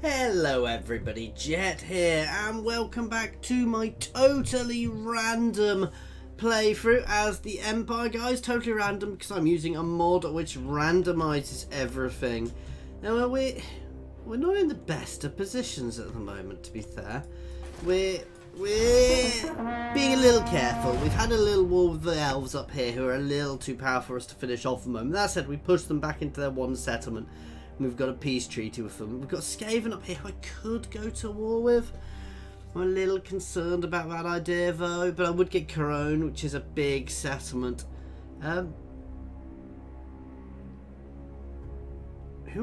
Hello everybody, Jet here, and welcome back to my totally random playthrough as the Empire, guys. Totally random because I'm using a mod which randomizes everything. Now we're not in the best of positions at the moment, to be fair. We're being a little careful. We've had a little war with the elves up here who are a little too powerful for us to finish off at the moment. That said, we pushed them back into their one settlement. We've got a peace treaty with them. We've got Skaven up here who I could go to war with. I'm a little concerned about that idea though, but I would get Cologne, which is a big settlement. Who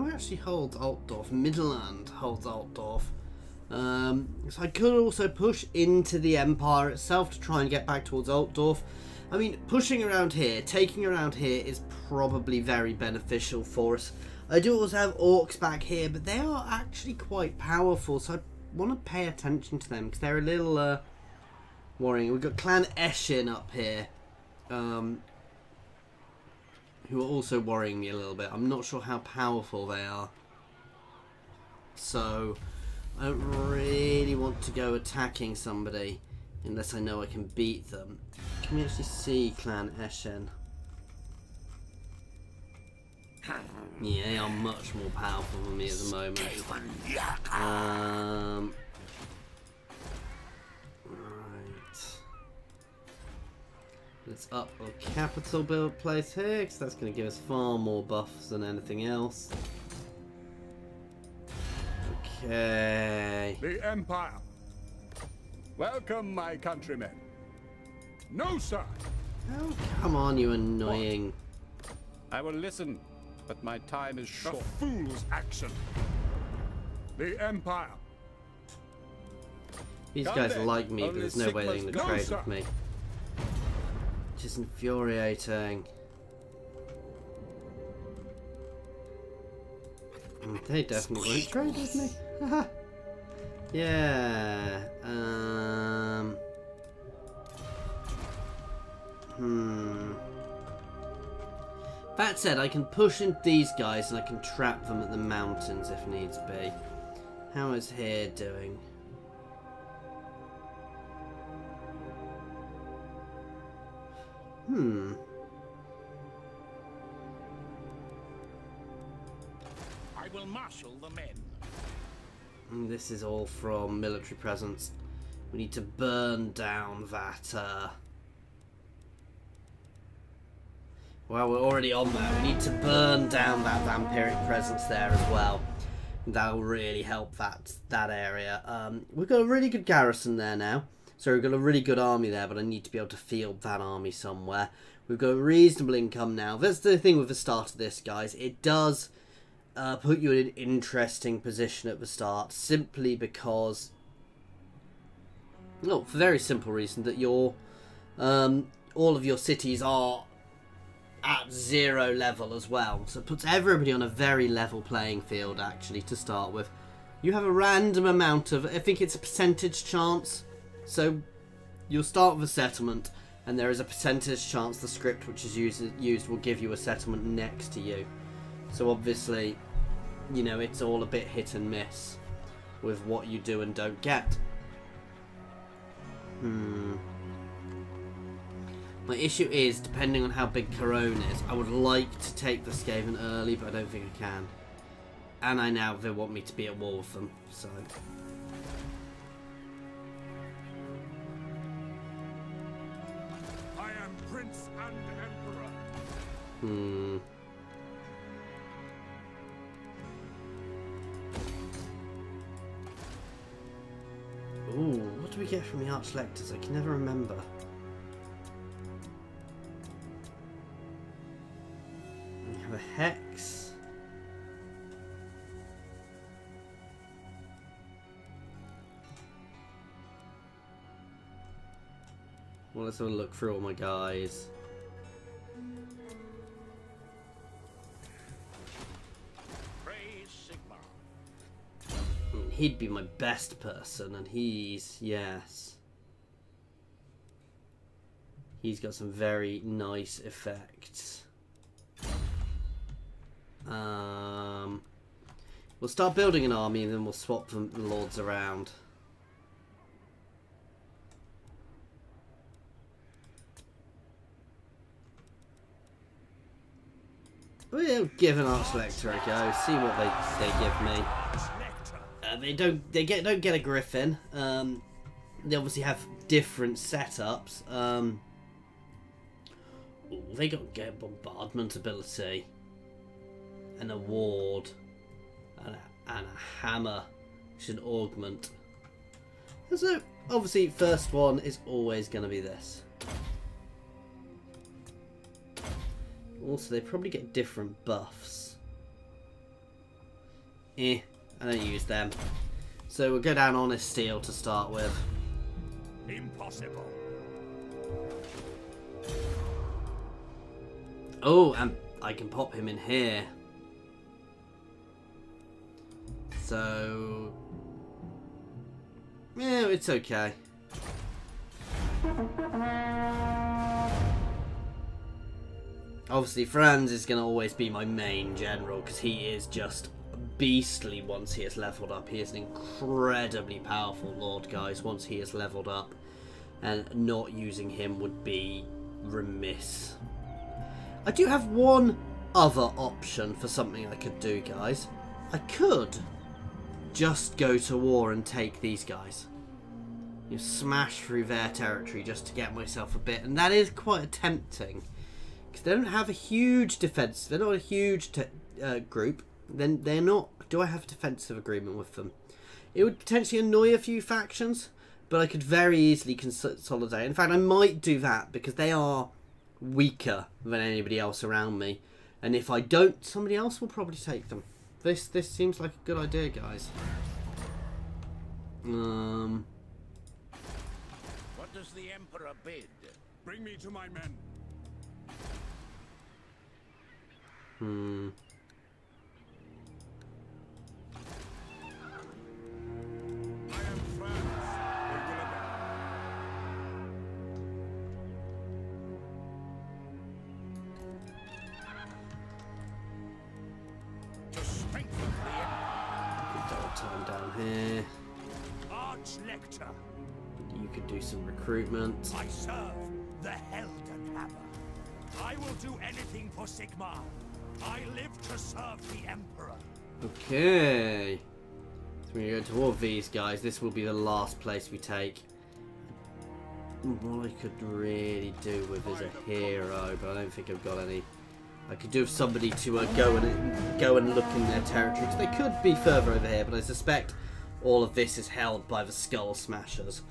actually holds Altdorf? Midland holds Altdorf. So I could also push into the Empire itself to try and get back towards Altdorf. I mean, pushing around here, taking around here is probably very beneficial for us. I do also have orcs back here, but they are actually quite powerful, so I want to pay attention to them because they're a little worrying. We've got Clan Eshin up here, who are also worrying me a little bit. I'm not sure how powerful they are, so I don't really want to go attacking somebody unless I know I can beat them. Can we actually see Clan Eshin? Yeah, they are much more powerful than me at the moment. Right. Let's up our capital build place here, because that's going to give us far more buffs than anything else. Okay. The Empire. Welcome, my countrymen. No, sir. Oh, come on, you annoying. What? I will listen. But my time is short. A fool's action. The Empire. These guys like me, but there's no way they're going to trade with me. Which is infuriating. They definitely won't trade with me. Yeah. That said, I can push into these guys and I can trap them at the mountains if needs be. How is here doing? I will marshal the men. And this is all from military presence. We need to burn down that well, we're already on there. We need to burn down that vampiric presence there as well. That'll really help that area. We've got a really good garrison there now. So we've got a really good army there, but I need to be able to field that army somewhere. We've got a reasonable income now. That's the thing with the start of this, guys. It does put you in an interesting position at the start, simply because, well, for a very simple reason, that your all of your cities are at 0 level as well, so it puts everybody on a very level playing field actually to start with. You have a random amount of, I think it's a percentage chance, so you'll start with a settlement and there is a percentage chance the script which is used will give you a settlement next to you. So obviously, you know, it's all a bit hit and miss with what you do and don't get. My issue is, depending on how big Cologne is, I would like to take the Skaven early, but I don't think I can. And I now, they want me to be at war with them, so. I am Prince and Emperor. Ooh, what do we get from the Archlectors? I can never remember. We have a Hex. Well, let's have a look through all my guys. He'd be my best person, and he's, yes. He's got some very nice effects. We'll start building an army and then we'll swap the lords around. We'll give an Archlector a go, see what they give me. They don't get a Griffin. They obviously have different setups. Ooh, they get bombardment ability and a ward and a hammer, which is an augment. So obviously, first one is always going to be this. Also, they probably get different buffs. I don't use them. So we'll go down Honest Steel to start with. Impossible. Oh, and I can pop him in here. So... yeah, it's okay. Obviously, Franz is going to always be my main general because he is just beastly once he is leveled up. He is an incredibly powerful lord, guys, once he is leveled up. And not using him would be remiss. I do have one other option for something I could do, guys. I could just go to war and take these guys. You smash through their territory just to get myself a bit. And that is quite tempting. Because they don't have a huge defense. They're not a huge group. Then they're not... do I have a defensive agreement with them? It would potentially annoy a few factions. But I could very easily consolidate. In fact, I might do that because they are weaker than anybody else around me. And if I don't, somebody else will probably take them. This seems like a good idea, guys. What does the Emperor bid? Bring me to my men. I am France. They will obey. To strengthen the Empire. Time down here. Archlector. You could do some recruitment. I serve the Helden Hammer. I will do anything for Sigmar. I live to serve the Emperor. Okay. So we're going to go toward these guys. This will be the last place we take. What I could really do with is a hero, but I don't think I've got any. I could do with somebody to go and look in their territory, because they could be further over here, but I suspect all of this is held by the Skull Smashers.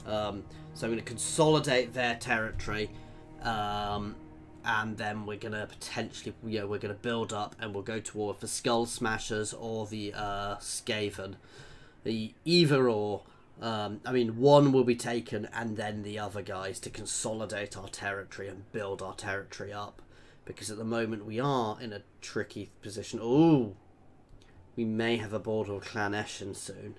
So I'm going to consolidate their territory, and then we're going to potentially, we're going to build up, and we'll go toward the Skull Smashers or the Skaven. Either or. I mean, one will be taken, and then the other guys, to consolidate our territory and build our territory up. Because at the moment we are in a tricky position. Ooh, we may have a Bordeleaux clan Eschen soon.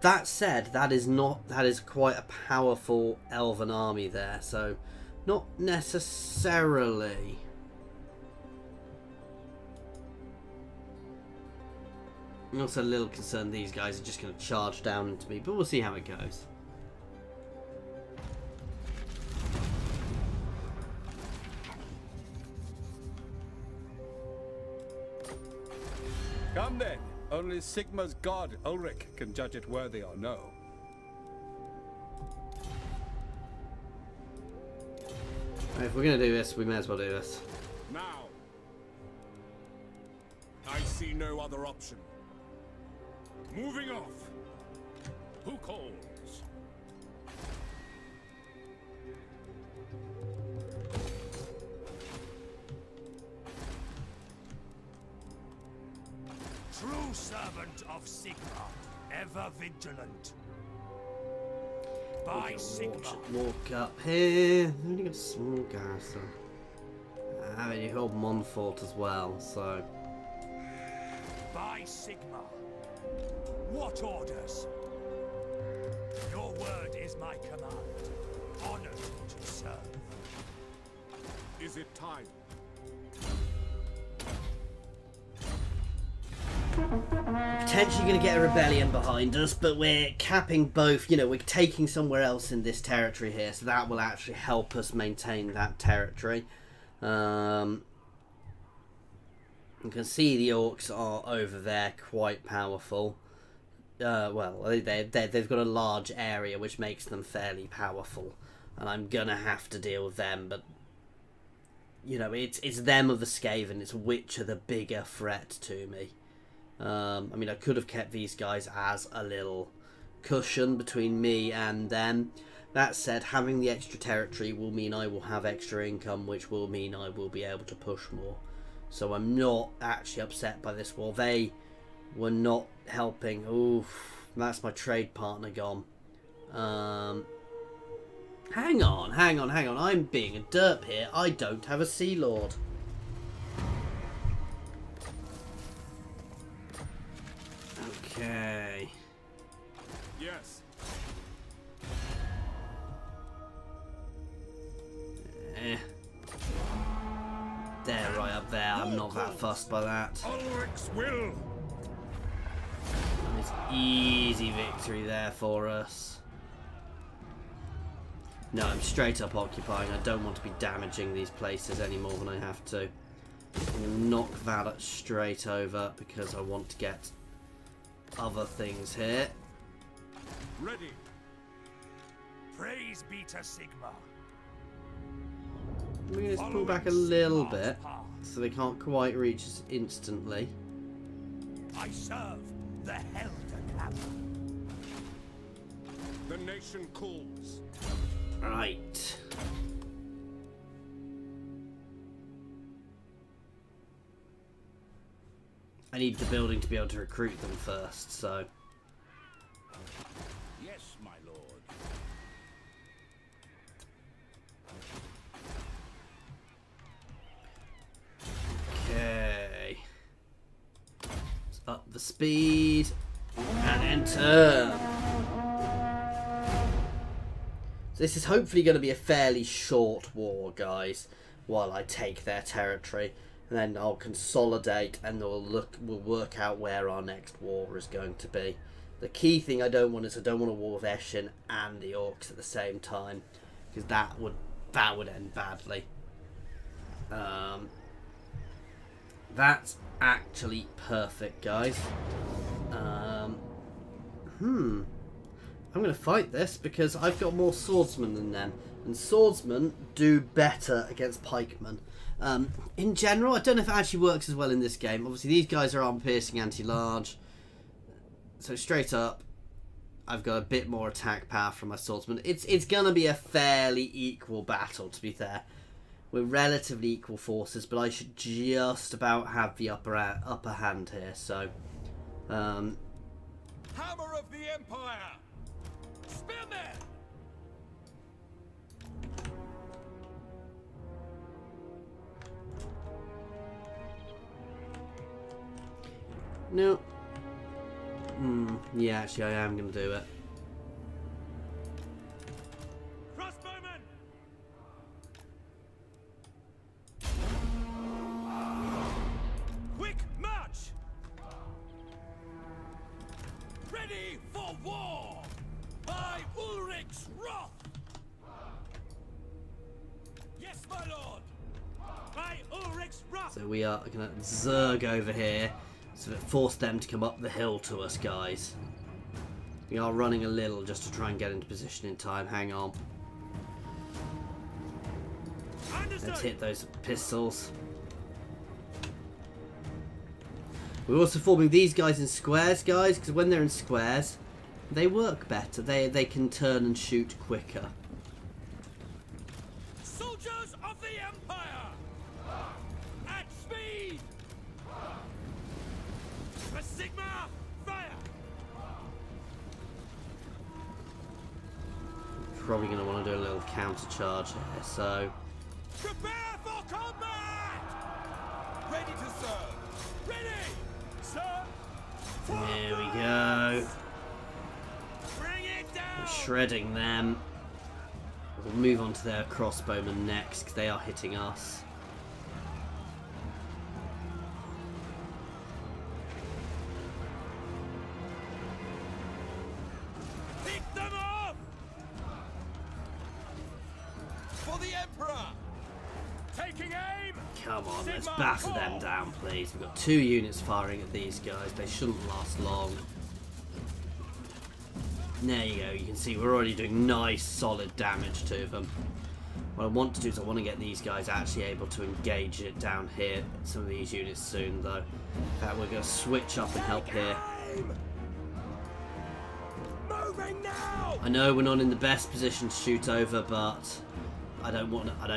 That said, that is quite a powerful elven army there, so not necessarily. I'm also a little concerned these guys are just going to charge down into me, but we'll see how it goes. Come then. Only Sigmar's god, Ulrich, can judge it worthy or no. If we're going to do this, we may as well do this. Now. I see no other option. Moving off. Who calls? True servant of Sigmar, ever vigilant. By Sigmar. Walk up here. I've only got a small garrison. I mean, you hold Montfort as well, so. By Sigmar. What orders? Your word is my command. Honored to serve. Is it time? potentially going to get a rebellion behind us, but we're capping both. You know, we're taking somewhere else in this territory here, so that will actually help us maintain that territory. You can see the orcs are over there, quite powerful. Well, they've got a large area, which makes them fairly powerful, and I'm gonna have to deal with them. But you know, it's them of the Skaven. It's which are the bigger threat to me. I mean, I could have kept these guys as a little cushion between me and them. That said, having the extra territory will mean I will have extra income, which will mean I will be able to push more. So I'm not actually upset by this war. They were not helping. Oof, that's my trade partner gone. Hang on. I'm being a derp here. I don't have a Sea Lord. Okay. Yes. They're right up there. I'm not that fussed by that. Ulrich's will. It's easy victory there for us. No, I'm straight up occupying. I don't want to be damaging these places any more than I have to. I'm going to knock that straight over because I want to get other things here. Ready. Praise be to Sigmar. We're going to pull back a little bit so they can't quite reach us instantly. I serve the Heldenhammer. The nation calls. Right. I need the building to be able to recruit them first, so... Yes, my lord. Okay. Let's up the speed and enter. So this is hopefully going to be a fairly short war, guys, while I take their territory, and then I'll consolidate and we'll work out where our next war is going to be. The key thing I don't want is I don't want a war with Eshin and the orcs at the same time, because that would end badly. That's actually perfect, guys. I'm going to fight this because I've got more swordsmen than them, and swordsmen do better against pikemen. In general, I don't know if it actually works as well in this game. Obviously, these guys are armor-piercing, anti-large. So straight up, I've got a bit more attack power from my swordsman. It's going to be a fairly equal battle, to be fair. We're relatively equal forces, but I should just about have the upper hand here. So, Hammer of the Empire! Spearman! no. Yeah, actually, I am going to do it. Crossbowman! Quick march! Ready for war! By Ulrich's wrath! Yes, my lord! By Ulrich's wrath! So we are going to zerg over here, so that force them to come up the hill to us, guys. We are running a little just to try and get into position in time. Hang on. Let's hit those pistols. We're also forming these guys in squares, guys, because when they're in squares, they work better. They can turn and shoot quicker. Soldiers of the Empire! At speed! For Sigmar, fire! Probably going to want to do a little counter charge here, so... Prepare for combat! Ready to serve! Ready! Sir! There we go. Bring it down! We're shredding them. We'll move on to their crossbowmen next, because they are hitting us. Emperor! Taking aim! Come on, let's batter them down, please. We've got 2 units firing at these guys. They shouldn't last long. There you go. You can see we're already doing nice, solid damage to them. What I want to do is I want to get these guys actually able to engage it down here. Some of these units soon, though. In fact, we're going to switch up and help here. Moving now! I know we're not in the best position to shoot over, but I don't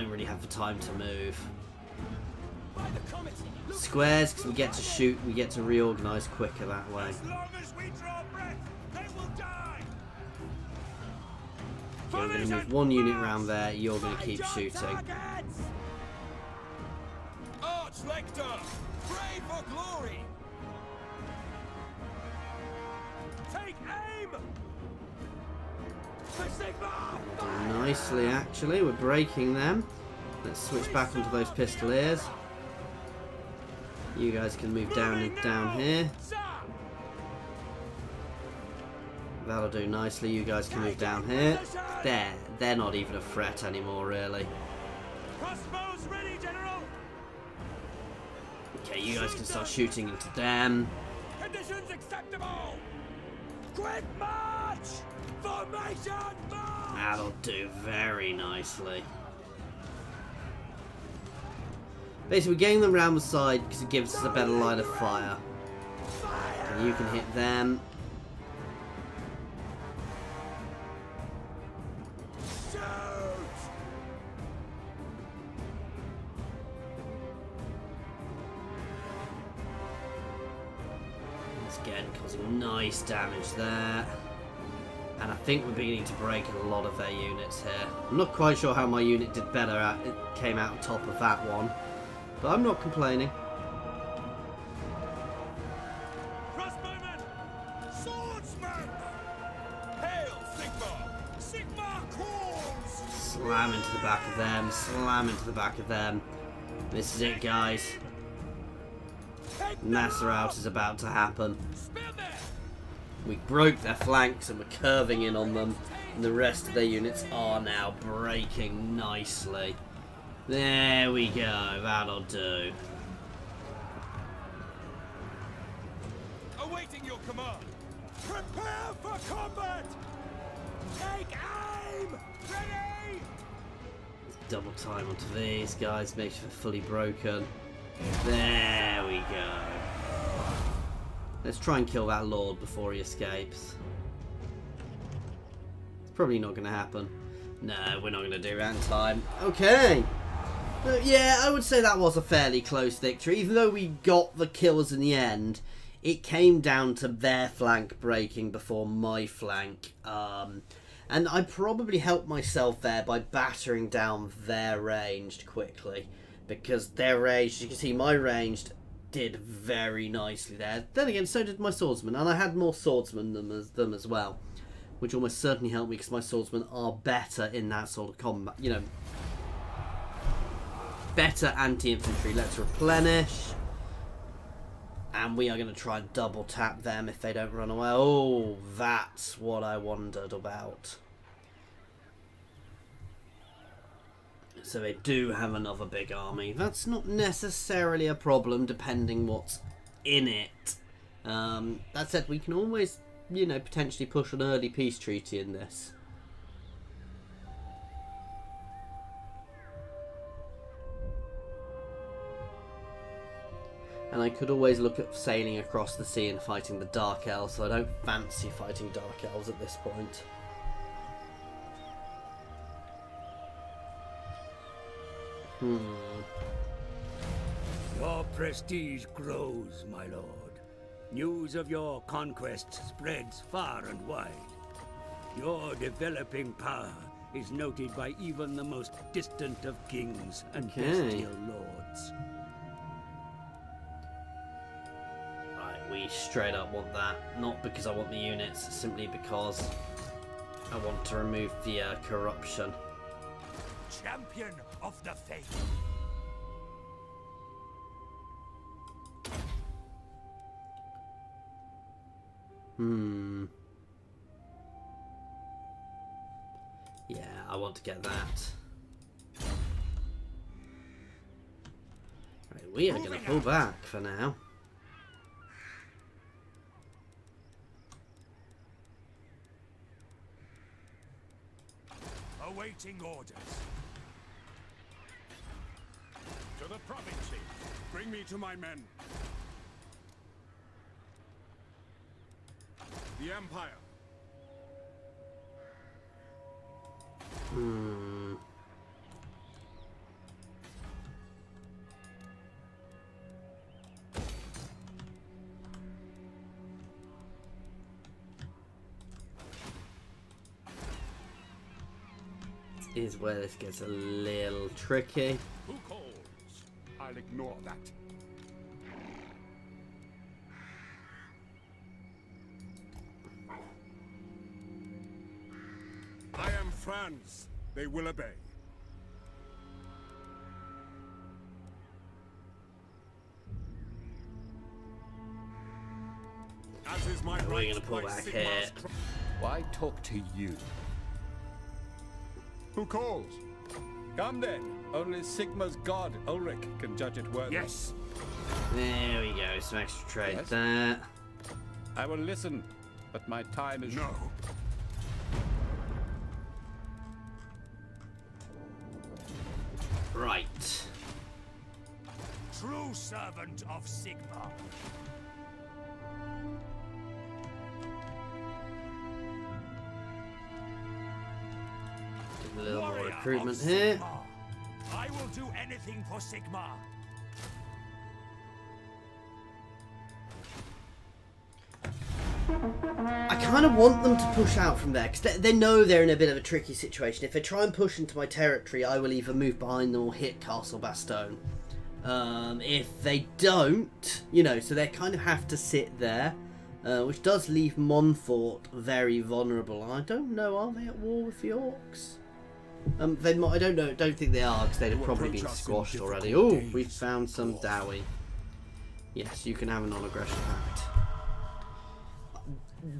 really have the time to move. Squares, because we get to shoot, we get to reorganise quicker that way. As long as we draw breath, they will die. Okay, we're going to move 1 unit around there. You're going to keep shooting. Arch-Lector, pray for glory. Take aim. For Sigmar! Nicely, actually. We're breaking them. Let's switch back onto those pistoliers. You guys can move down here. That'll do nicely. You guys can move down here. There. They're not even a threat anymore, really. Crossbows ready, General. Okay, you guys can start shooting into them. Conditions acceptable. Quick march! Formation march! That'll do very nicely. Basically, we're getting them round the side because it gives us a better line of fire. And you can hit them. Shoot! Once again, causing nice damage there. And I think we're beginning to break a lot of their units here. I'm not quite sure how my unit did better at it, came out on top of that one. But I'm not complaining. Crossbowmen! Swordsmen! Hail, Sigmar! Sigmar calls! Slam into the back of them, slam into the back of them. This is it, guys. Master out is about to happen. We broke their flanks and we're curving in on them. And the rest of their units are now breaking nicely. There we go, that'll do. Awaiting your command. Prepare for combat! Take aim! Ready! Double time onto these guys, make sure they're fully broken. There we go. Let's try and kill that lord before he escapes. It's probably not going to happen. No, we're not going to do that in time. Okay. Yeah, I would say that was a fairly close victory. Even though we got the kills in the end, it came down to their flank breaking before my flank. And I probably helped myself there by battering down their ranged quickly. Because their ranged, as you can see, my ranged did very nicely there. Then again, so did my swordsman. And I had more swordsmen than them as well. Which almost certainly helped me because my swordsmen are better in that sort of combat. You know, better anti-infantry. Let's replenish. And we are going to try and double tap them if they don't run away. Oh, that's what I wondered about. So they do have another big army. That's not necessarily a problem depending what's in it. That said, we can always, you know, potentially push an early peace treaty in this. And I could always look at sailing across the sea and fighting the Dark Elves, so I don't fancy fighting Dark Elves at this point. Your prestige grows, my lord. News of your conquest spreads far and wide. Your developing power is noted by even the most distant of kings and bestial lords. Right, we straight up want that. Not because I want the units, simply because I want to remove the corruption. Champion of the faith. Yeah, I want to get that. We are going to pull back for now. Awaiting orders. To the provinces. Bring me to my men. The Empire. Is where this gets a little tricky. Who calls? I'll ignore that. I am France. They will obey. As is my right. We're going to pull back here. Why talk to you? Who calls? Come then. Only Sigma's god, Ulrich, can judge it worthy. Yes. There we go. Some extra trade Yes. there. I will listen, but my time is No. Right. True servant of Sigma. A little more Warrior recruitment of here. Sigma. I will do anything for Sigma. I kind of want them to push out from there because they know they're in a bit of a tricky situation. If they try and push into my territory, I will either move behind them or hit Castle Bastonne. If they don't, you know, so they kind of have to sit there, which does leave Montfort very vulnerable. I don't know, are they at war with the Orcs? They might, I don't know, don't think they are because they'd have probably been squashed already. Oh, we've found some Dowie. Yes, you can have a non-aggression pact.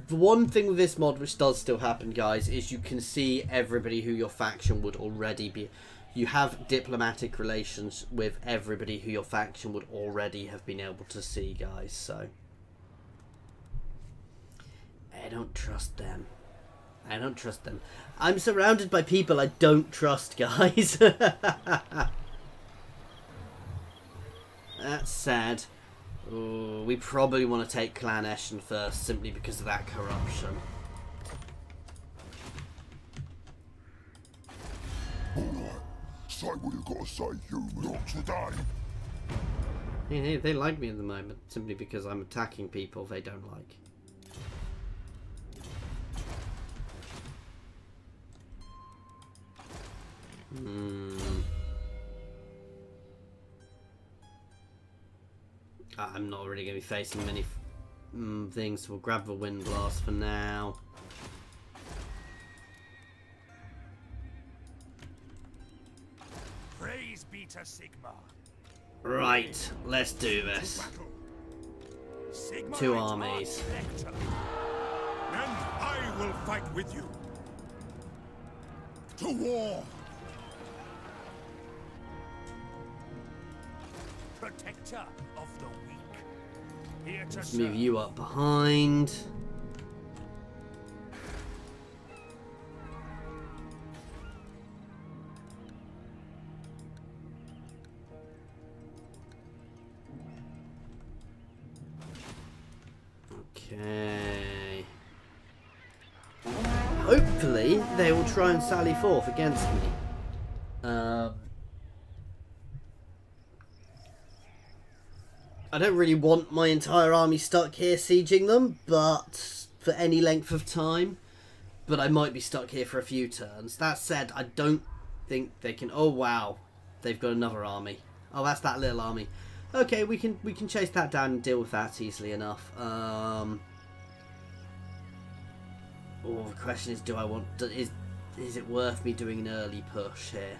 The one thing with this mod which does still happen, guys, is you can see everybody who your faction would already be. You have diplomatic relations with everybody who your faction would already have been able to see, guys, so I don't trust them. I don't trust them. I'm surrounded by people I don't trust, guys. That's sad. Ooh, we probably want to take Clan Eschen first, simply because of that corruption. Alright, say what you gotta say, you not today. Yeah, they like me at the moment, simply because I'm attacking people they don't like. I'm not really going to be facing many things, so we'll grab the Wind Blast for now. Praise be to Sigma. Right, let's do this. Sigma Two is our armies. protector. And I will fight with you. To war! Protector of the weak. Here to Let's move serve. you up behind. Okay. Hopefully they will try and sally forth against me. I don't really want my entire army stuck here sieging them, but for any length of time. But I might be stuck here for a few turns. That said, I don't think they can. Oh wow, they've got another army. Oh, that's that little army. Okay, we can chase that down and deal with that easily enough. Oh, the question is, do I want? Is it worth me doing an early push here?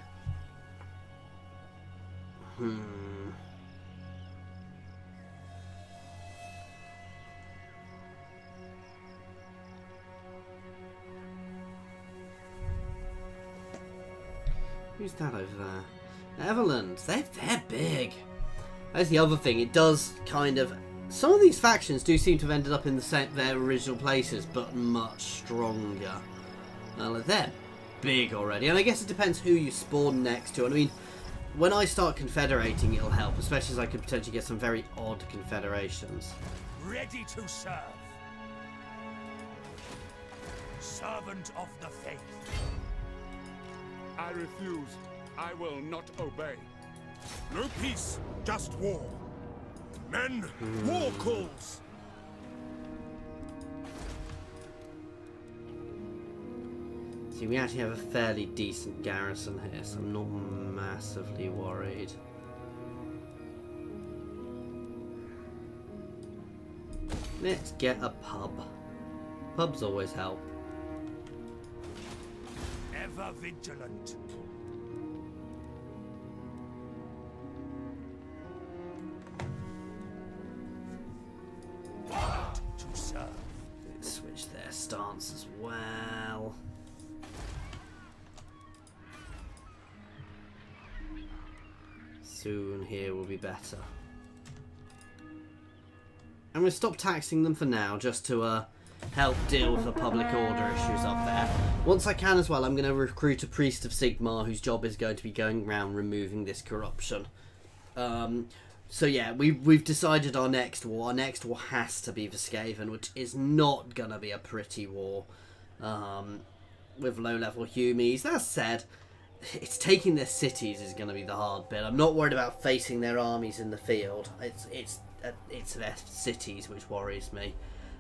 Who's that over there? Everland. They're big. That's the other thing. It does kind of... Some of these factions do seem to have ended up in their original places, but much stronger. They're big already, and I guess it depends who you spawn next to. And I mean, when I start confederating, it'll help, especially as I could potentially get some very odd confederations. Ready to serve. Servant of the faith. I refuse. I will not obey. No peace, just war. Men, war calls. See, we actually have a fairly decent garrison here, so I'm not massively worried. Let's get a pub. Pubs always help. Ever vigilant. To serve. Let's switch their stance as well. Soon here will be better. I'm going to stop taxing them for now, just to help deal with the public order issues up there. Once I can as well, I'm going to recruit a priest of Sigmar whose job is going to be going around removing this corruption. So yeah, we've decided our next war. Our next war has to be the Skaven, which is not going to be a pretty war with low-level Humies. That said, it's taking their cities is going to be the hard bit. I'm not worried about facing their armies in the field. It's their cities which worries me.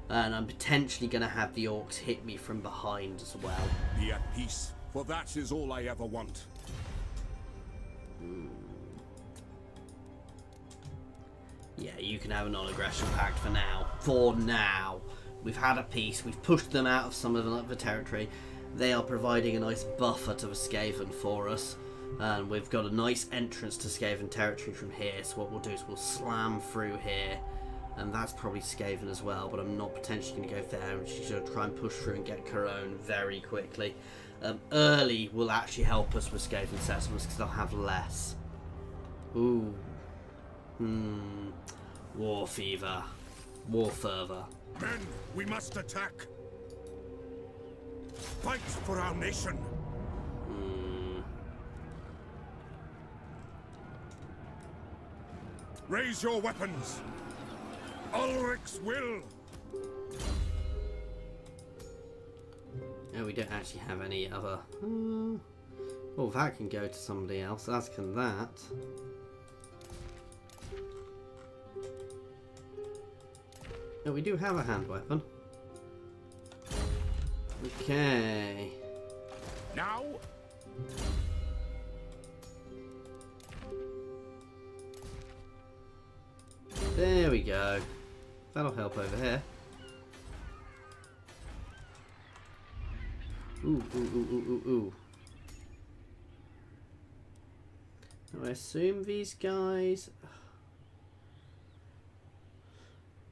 And I'm potentially going to have the orcs hit me from behind as well. Be at peace, for that is all I ever want. Yeah, you can have a non-aggression pact for now. For now. We've had a peace. We've pushed them out of some of the territory. They are providing a nice buffer to the Skaven for us. And we've got a nice entrance to Skaven territory from here. So what we'll do is we'll slam through here. And that's probably Skaven as well. But I'm not potentially going to go there. I'm just going to try and push through and get Corone very quickly. Early will actually help us with Skaven settlements because they'll have less. Ooh. War fever. War fervor. Men, we must attack. Fight for our nation. Raise your weapons. Ulrich's will. No, we don't actually have any other. Oh, that can go to somebody else. As can that. No, we do have a hand weapon. Okay. Now? There we go. That'll help over here. Ooh, ooh, ooh, ooh, ooh, ooh. Now I assume these guys...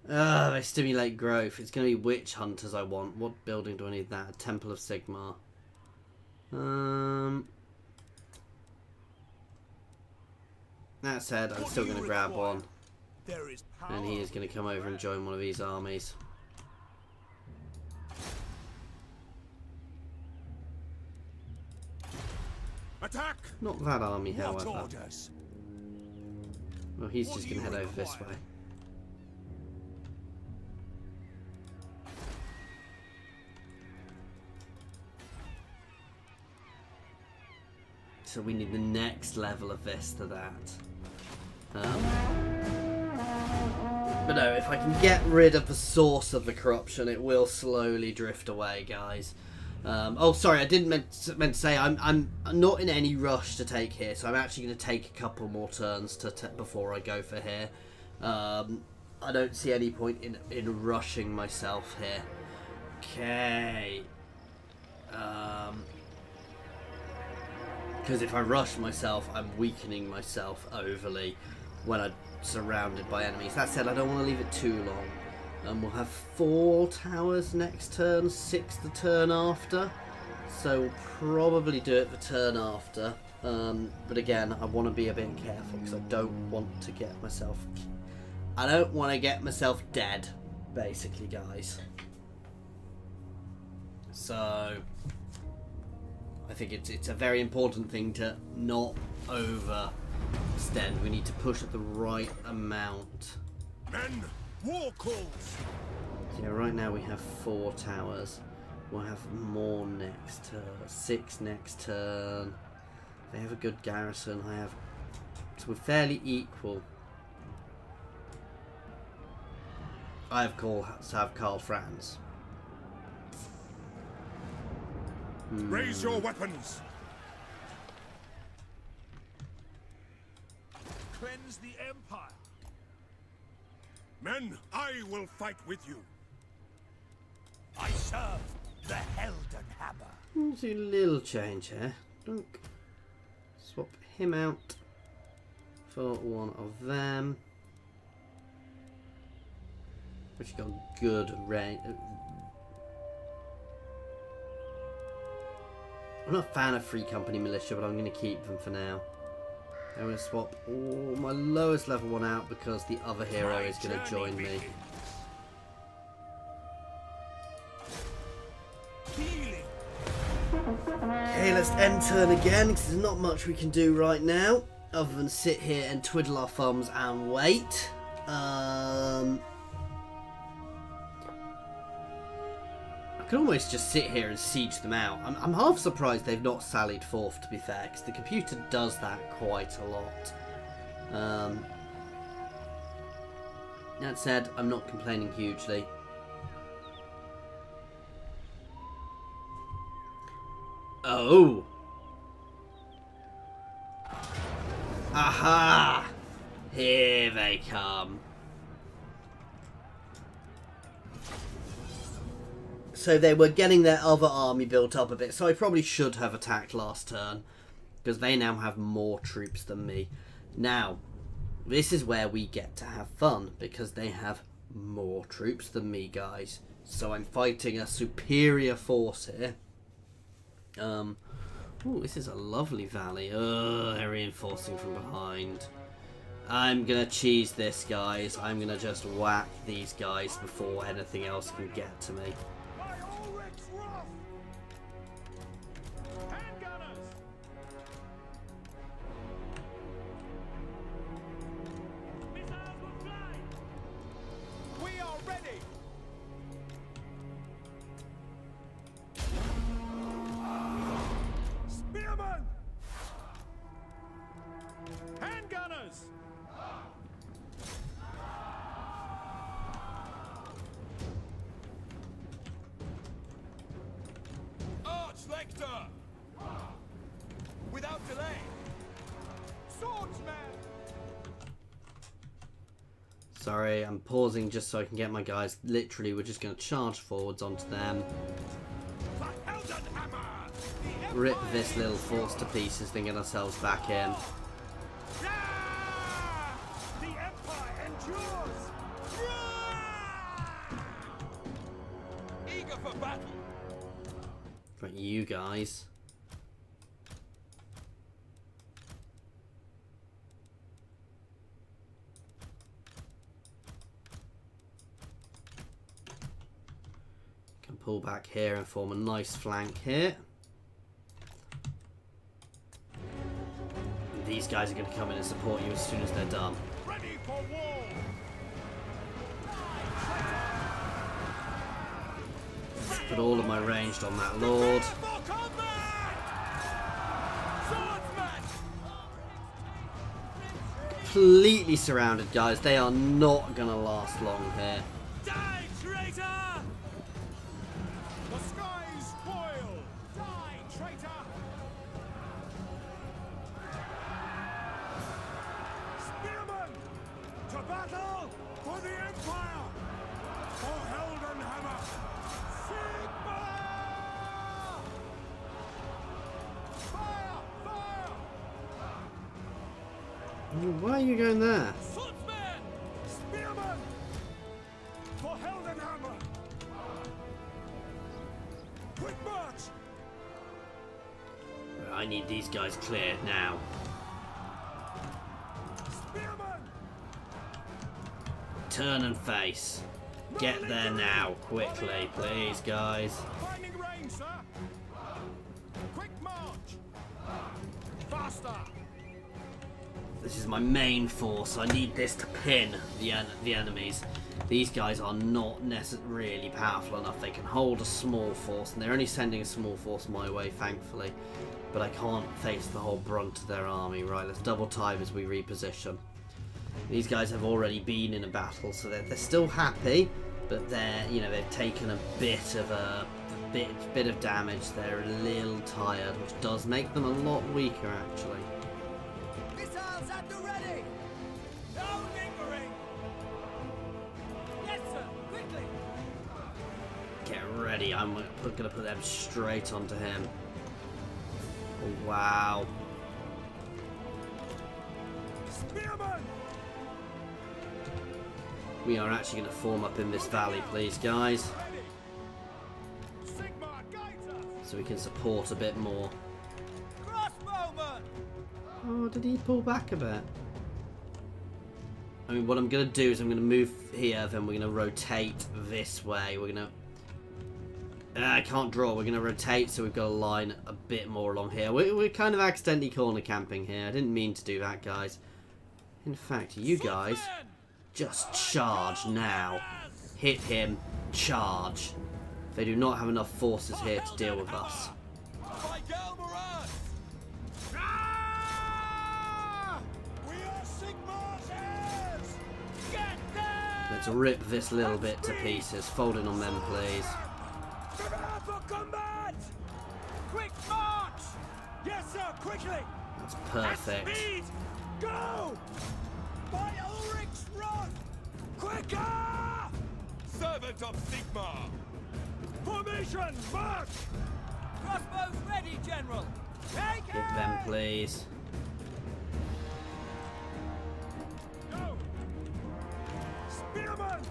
they stimulate growth. It's going to be witch hunters I want. What building do I need that? A Temple of Sigmar. That said, I'm still going to grab one. And he is going to come over and join one of these armies. Attack! Not that army, however. Orders? Well, he's just going to head over this way. So we need the next level of this to that. But no, if I can get rid of the source of the corruption, it will slowly drift away, guys. Oh, sorry, I didn't meant to say I'm not in any rush to take here, so I'm actually going to take a couple more turns before I go for here. I don't see any point in rushing myself here. Okay. Because if I rush myself, I'm weakening myself overly when I'm surrounded by enemies. That said, I don't want to leave it too long. We'll have 4 towers next turn, 6 the turn after. So we'll probably do it the turn after. But again, I want to be a bit careful because I don't want to get myself... I don't want to get myself dead, basically, guys. So I think it's a very important thing to not overextend. We need to push at the right amount. Men, war calls. So yeah, right now we have 4 towers. We'll have more next turn. 6 next turn. They have a good garrison. I have... So we're fairly equal. I have Karl Franz. Raise your weapons. Cleanse the Empire. Men, I will fight with you. I serve the Heldenhammer. Do a little change here. Dunk. Swap him out for one of them. Which got good range. I'm not a fan of Free Company Militia, but I'm going to keep them for now. I'm going to swap all my lowest level one out because the other hero is going to join me. Okay, let's end turn again because there's not much we can do right now other than sit here and twiddle our thumbs and wait. I could almost just sit here and siege them out. I'm half surprised they've not sallied forth, to be fair, because the computer does that quite a lot. That said, I'm not complaining hugely. Oh! Aha! Here they come. So they were getting their other army built up a bit, so I probably should have attacked last turn, because they now have more troops than me. Now, this is where we get to have fun, because they have more troops than me, guys. So I'm fighting a superior force here. Ooh, this is a lovely valley. They're reinforcing from behind. I'm gonna cheese this, guys. I'm gonna just whack these guys before anything else can get to me. Without delay. Swordsman. Sorry, I'm pausing just so I can get my guys. Literally, we're just going to charge forwards onto them. Rip this little force to pieces, then get ourselves back in. The Empire endures. Eager for battle. Right, you guys. Can pull back here and form a nice flank here. And these guys are going to come in and support you as soon as they're done. Ready for war. Put all of my ranged on that lord. Completely surrounded, guys. They are not going to last long here. Die, traitor! The skies spoil! Die, traitor! Spearmen! To battle for the Empire! For Heldenhammer! Sigma! Fire! Fire! Why are you going there? Swordsmen! Spearmen! For Heldenhammer! Quick march! I need these guys cleared now. Turn and face. Get there now, quickly, please, guys. Finding range, sir. Quick march. Faster. This is my main force. I need this to pin the enemies. These guys are not really powerful enough. They can hold a small force, and they're only sending a small force my way, thankfully. But I can't face the whole brunt of their army. Right, let's double time as we reposition. These guys have already been in a battle, so they're still happy, but they've taken a bit of damage. They're a little tired, which does make them a lot weaker, actually. Missiles at the ready. No lingering. Yes, sir. Quickly. Get ready. I'm going to put them straight onto him. Oh, wow. Spearman. We are actually going to form up in this valley, please, guys, so we can support a bit more. Crossbowman. Oh, did he pull back a bit? I mean, what I'm going to do is I'm going to move here, then we're going to rotate this way. We're going to... I can't draw. We're going to rotate, so we've got a line a bit more along here. We're kind of accidentally corner camping here. I didn't mean to do that, guys. In fact, you guys... just charge now. Hit him. Charge. They do not have enough forces here to deal with us. Let's rip this little bit to pieces. Fold in on them, please. Prepare for combat! Quick march! Yes, sir, quickly! That's perfect. At speed! Go! By Ulrich's run! Quicker! Servant of Sigmar! Formation, march! Crossbows ready, General! Take Hit them, please. Go! Spearman!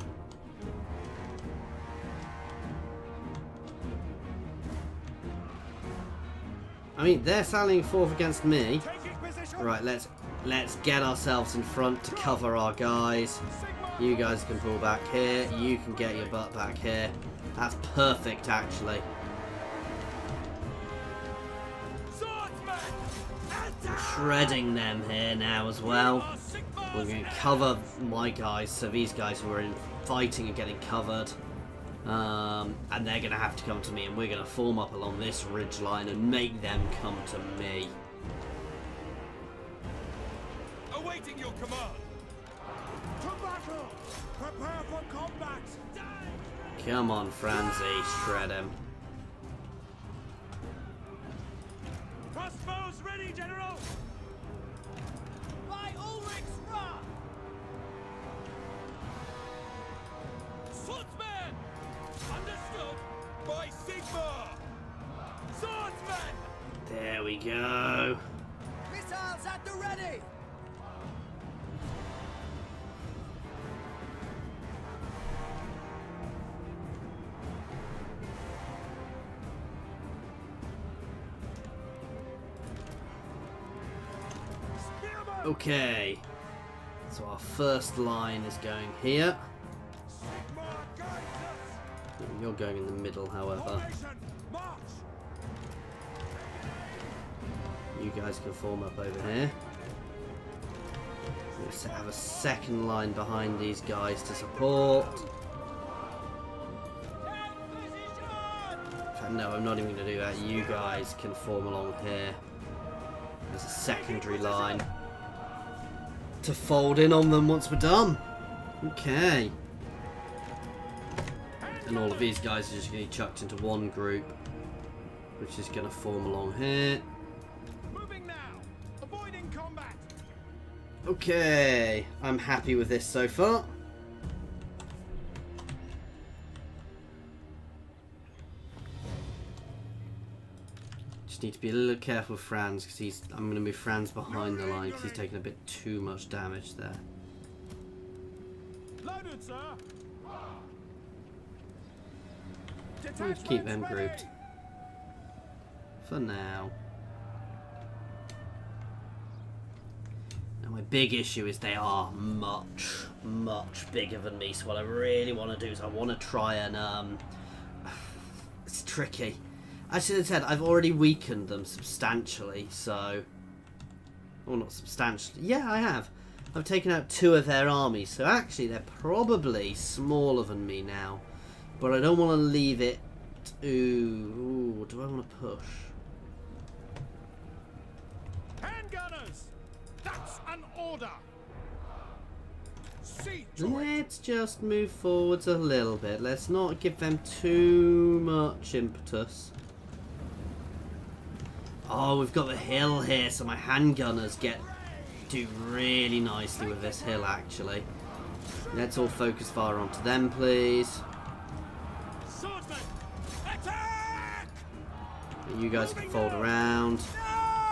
I mean, they're sallying forth against me. Taking position! Right, let's get ourselves in front to cover our guys. You guys can pull back here. You can get your butt back here. That's perfect, actually. Shredding them here now as well. We're going to cover my guys, so these guys who are in fighting are getting covered. And they're going to have to come to me, and we're going to form up along this ridge line and make them come to me. Awaiting your command. To battle. Prepare for combat. Come on, Franzi, shred him. Crossbows ready, General. By Ulrich's run. Swordsman. Understood. By Sigmar. Swordsman. There we go. Missiles at the ready. Okay, so our first line is going here. You're going in the middle, however. You guys can form up over here. Let's have a second line behind these guys to support. In fact, no, I'm not even going to do that. You guys can form along here. There's a secondary line to fold in on them once we're done. Okay. And all of these guys are just going to be chucked into one group, which is going to form along here. Moving now. Avoiding combat. Okay, I'm happy with this so far. Just need to be a little careful with Franz, because I'm going to move Franz behind the line because he's taking a bit too much damage there. Loaded, sir. Let's keep them grouped for now. My big issue is they are much, much bigger than me. So what I really want to do is I want to try and it's tricky. Actually, as I said, I've already weakened them substantially. So, well, not substantially. Yeah, I have. I've taken out 2 of their armies. So actually, they're probably smaller than me now. But I don't want to leave it. Ooh, do I want to push? Handgunners! That's an order! See to it! Let's just move forwards a little bit. Let's not give them too much impetus. Oh, we've got the hill here, so my handgunners do really nicely with this hill, actually. Let's all focus fire onto them, please. Swordsman! Attack! You guys can fold around.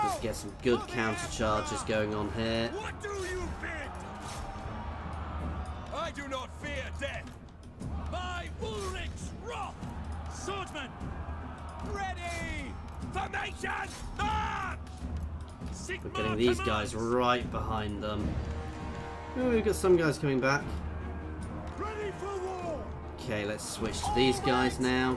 Just get some good counter charges going on here. What do you bid? I do not fear death. By Ulrich's wrath! Swordsman! Ready! Formation! March! We're getting these guys right behind them. Oh, we've got some guys coming back. Ready for war! Okay, let's switch to these guys now.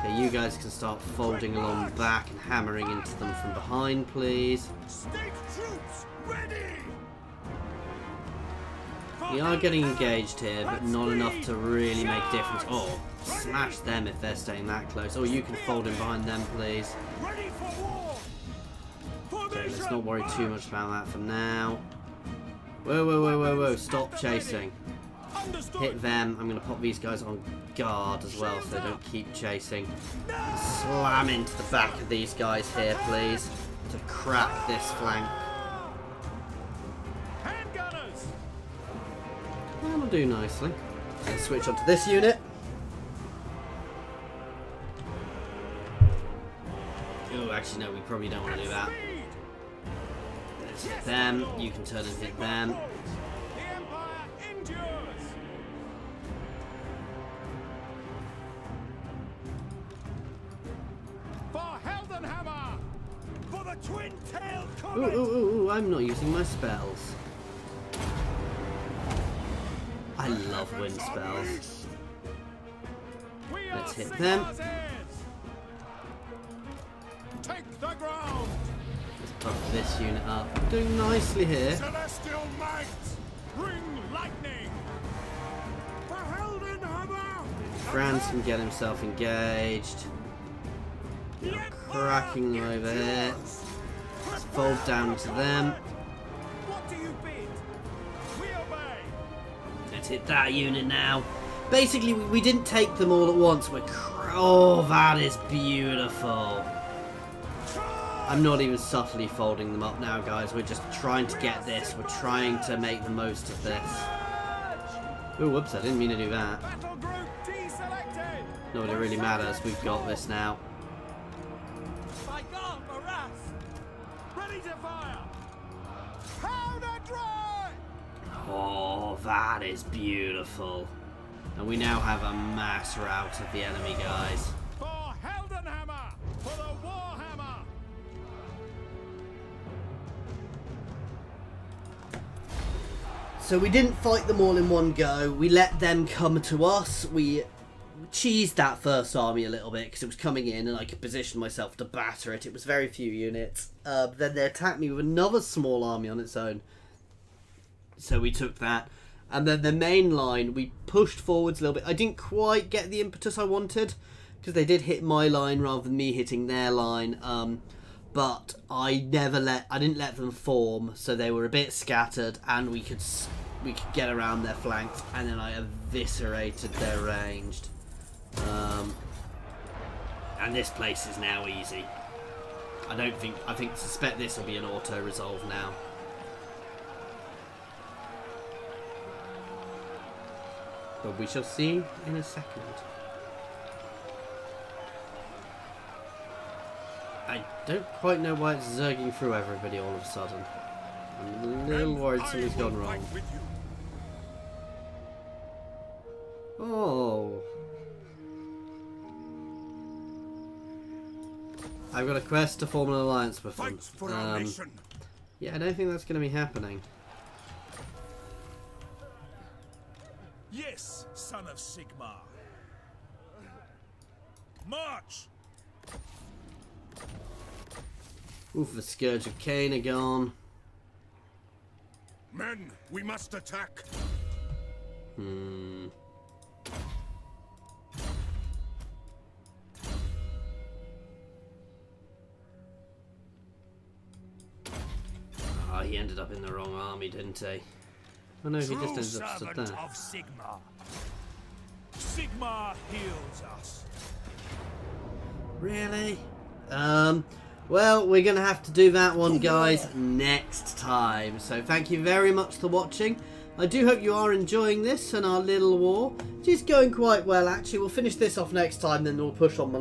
Okay, you guys can start folding along back and hammering into them from behind, please. State troops ready! We are getting engaged here, but not enough to really make a difference. Oh, smash them if they're staying that close. Or you can fold in behind them, please. Ready for war! Okay, let's not worry too much about that for now. Whoa, whoa, whoa, whoa, whoa. Stop chasing. Hit them. I'm going to pop these guys on guard as well so they don't keep chasing. Slam into the back of these guys here, please, to crack this flank. Handgunners! That'll do nicely. Let's switch onto this unit. Oh, actually, no, we probably don't want to do that. Let's hit them. You can turn and hit them. The Empire endures! For Heldenhammer! For the twin-tailed Ooh, comet! ooh, ooh, ooh, I'm not using my spells. I love wind spells. We Let's are hit them. Sigmar's heirs! Take the ground! Let's puff this unit up. Doing nicely here. Celestial might! Bring lightning! For Heldenhammer! Franz can get himself engaged. Cracking over here. Let's fold down to them. What do you bid? We obey! Let's hit that unit now. Basically, we didn't take them all at once. Oh, that is beautiful. I'm not even subtly folding them up now, guys. We're just trying to get this. We're trying to make the most of this. Oh, whoops, I didn't mean to do that. Battle group deselected! No, it really matters. We've got this now. By God, Maras! Ready to fire! Powder dry! Oh, that is beautiful. And we now have a mass rout of the enemy, guys. For Heldenhammer! For the Warhammer! So we didn't fight them all in one go. We let them come to us. We cheesed that first army a little bit because it was coming in and I could position myself to batter it. It was very few units. Then they attacked me with another small army on its own. So we took that. And then the main line, we pushed forwards a little bit. I didn't quite get the impetus I wanted because they did hit my line rather than me hitting their line. But I didn't let them form, so they were a bit scattered, and we could get around their flanks, and then I eviscerated their ranged. And this place is now easy. I suspect this will be an auto resolve now. But we shall see in a second. I don't quite know why it's zerging through everybody all of a sudden. I'm a little worried something's gone wrong. Oh. I've got a quest to form an alliance with them. Fight for our nation. Yeah, I don't think that's going to be happening. Yes, son of Sigmar. March! Oof, the Scourge of Cain are gone. Men, we must attack. Ah, he ended up in the wrong army, didn't he? Oh no, he just ended up stood there. Of Sigmar. Sigmar heals us. Really? Well, we're going to have to do that one, guys, next time. So thank you very much for watching. I do hope you are enjoying this and our little war. It's going quite well, actually. We'll finish this off next time, then we'll push on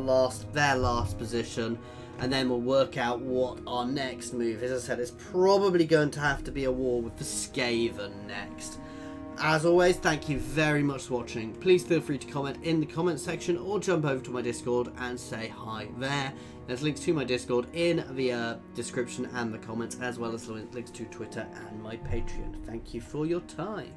their last position. And then we'll work out what our next move is. As I said, it's probably going to have to be a war with the Skaven next. As always, thank you very much for watching. Please feel free to comment in the comment section or jump over to my Discord and say hi there. There's links to my Discord in the description and the comments, as well as links to Twitter and my Patreon. Thank you for your time.